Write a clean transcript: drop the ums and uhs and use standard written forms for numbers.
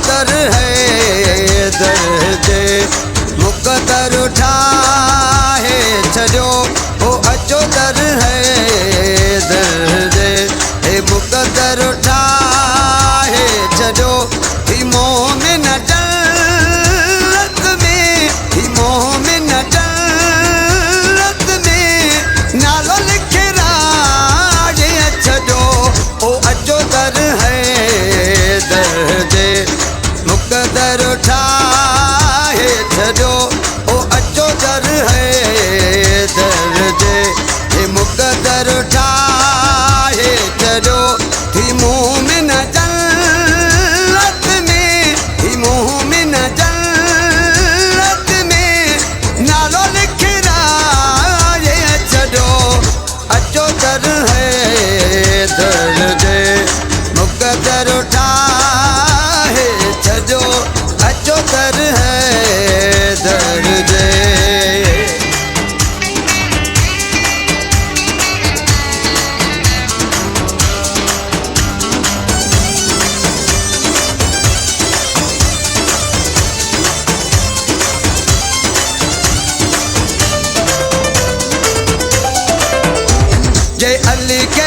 दर है दर्जे मुकदर उठाए छो ओ अचो दर है दर्जे हे मुकदर उठाए छो ही मोमिन जन्नत में ही मोमिन जन्नत में नालो लिखे राजे छो ओ अचो दर है दर्जे मुकदर उठाए छो ओ अचो दर है दर्जे हे मुकदर उठाए छो ही मोमिन जन्नत में ही मोमिन जन्नत में नालो लिखराए छो अचो दर है दर्जे मुकदर उठाए छो अचो दर है दर्जे। जय अली के